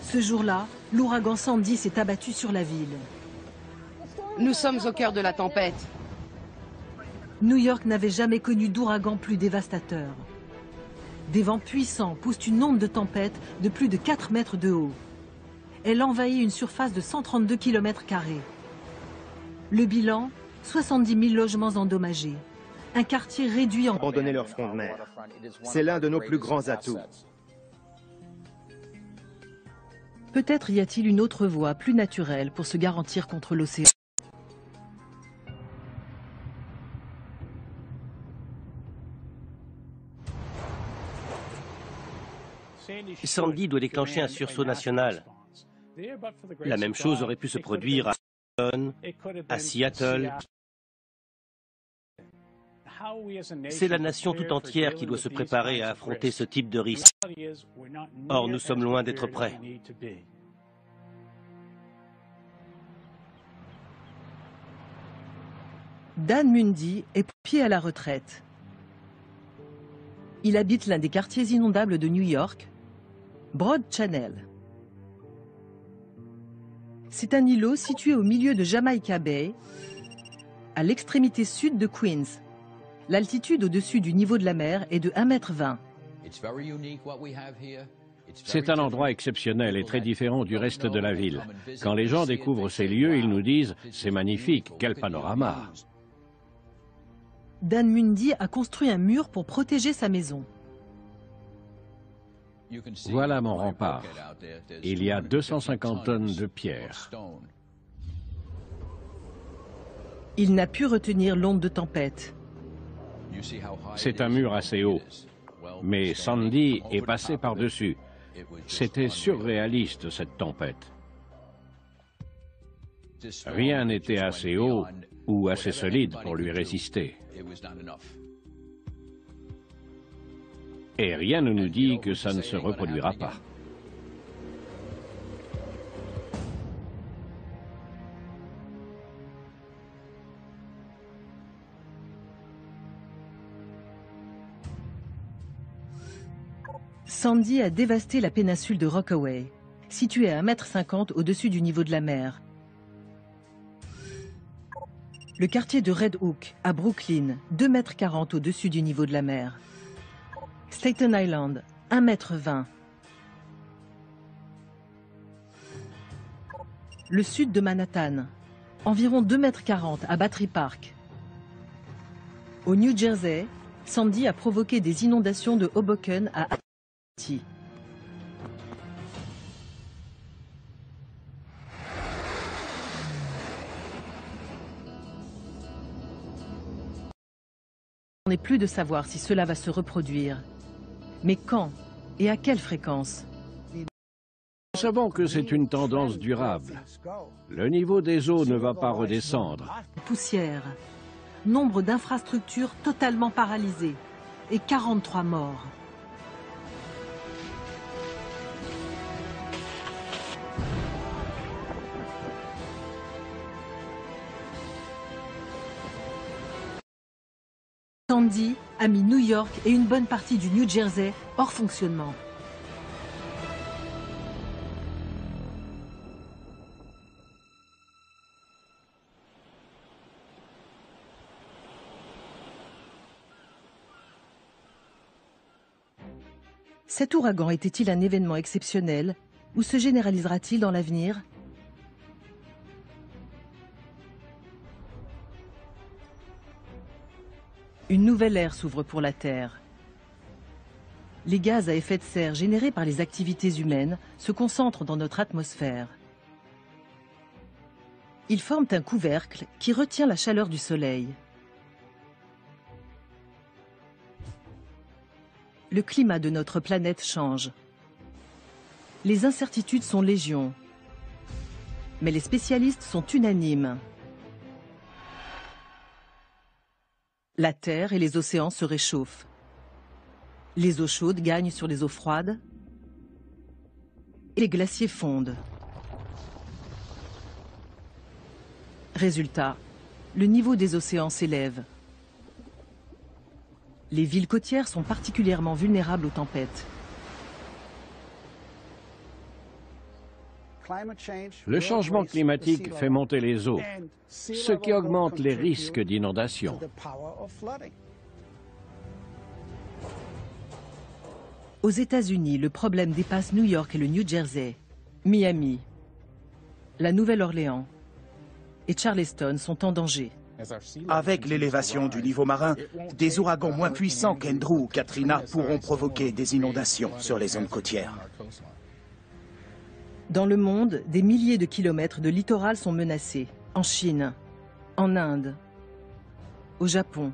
Ce jour-là, l'ouragan Sandy s'est abattu sur la ville. Nous sommes au cœur de la tempête. New York n'avait jamais connu d'ouragan plus dévastateur. Des vents puissants poussent une onde de tempête de plus de 4 mètres de haut. Elle envahit une surface de 132 km². Le bilan, 70 000 logements endommagés. Un quartier réduit en... Abandonner leur front de mer. C'est l'un de nos plus grands atouts. Peut-être y a-t-il une autre voie plus naturelle pour se garantir contre l'océan. Sandy doit déclencher un sursaut national. La même chose aurait pu se produire à Boston, à Seattle. C'est la nation tout entière qui doit se préparer à affronter ce type de risque. Or, nous sommes loin d'être prêts. Dan Mundy est pied à la retraite. Il habite l'un des quartiers inondables de New York, Broad Channel. C'est un îlot situé au milieu de Jamaica Bay, à l'extrémité sud de Queens. L'altitude au-dessus du niveau de la mer est de 1,20 m. C'est un endroit exceptionnel et très différent du reste de la ville. Quand les gens découvrent ces lieux, ils nous disent « c'est magnifique, quel panorama !» Dan Mundy a construit un mur pour protéger sa maison. Voilà mon rempart. Il y a 250 tonnes de pierre. Il n'a pu retenir l'onde de tempête. C'est un mur assez haut, mais Sandy est passé par-dessus. C'était surréaliste, cette tempête. Rien n'était assez haut ou assez solide pour lui résister. Et rien ne nous dit que ça ne se reproduira pas. Sandy a dévasté la péninsule de Rockaway, située à 1,50 m au-dessus du niveau de la mer. Le quartier de Red Hook, à Brooklyn, 2,40 m au-dessus du niveau de la mer. Staten Island, 1,20 m. Le sud de Manhattan, environ 2,40 m à Battery Park. Au New Jersey, Sandy a provoqué des inondations de Hoboken à Haiti. On n'est plus de savoir si cela va se reproduire. Mais quand et à quelle fréquence? Nous savons que c'est une tendance durable. Le niveau des eaux ne va pas redescendre. Poussière, nombre d'infrastructures totalement paralysées et 43 morts. Sandy a mis New York et une bonne partie du New Jersey hors fonctionnement. Cet ouragan était-il un événement exceptionnel ou se généralisera-t-il dans l'avenir? Une nouvelle ère s'ouvre pour la Terre. Les gaz à effet de serre générés par les activités humaines se concentrent dans notre atmosphère. Ils forment un couvercle qui retient la chaleur du Soleil. Le climat de notre planète change. Les incertitudes sont légion. Mais les spécialistes sont unanimes. La Terre et les océans se réchauffent. Les eaux chaudes gagnent sur les eaux froides et les glaciers fondent. Résultat, le niveau des océans s'élève. Les villes côtières sont particulièrement vulnérables aux tempêtes. Le changement climatique fait monter les eaux, ce qui augmente les risques d'inondation. Aux États-Unis, le problème dépasse New York et le New Jersey. Miami, la Nouvelle-Orléans et Charleston sont en danger. Avec l'élévation du niveau marin, des ouragans moins puissants qu'Andrew ou Katrina pourront provoquer des inondations sur les zones côtières. Dans le monde, des milliers de kilomètres de littoral sont menacés. En Chine, en Inde, au Japon.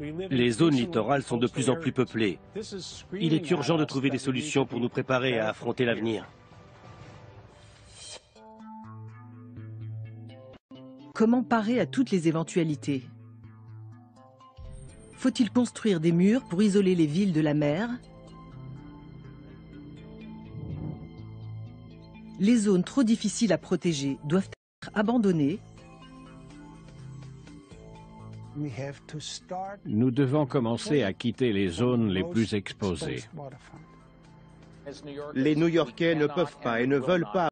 Les zones littorales sont de plus en plus peuplées. Il est urgent de trouver des solutions pour nous préparer à affronter l'avenir. Comment parer à toutes les éventualités? Faut-il construire des murs pour isoler les villes de la mer? Les zones trop difficiles à protéger doivent être abandonnées. Nous devons commencer à quitter les zones les plus exposées. Les New-Yorkais ne peuvent pas et ne veulent pas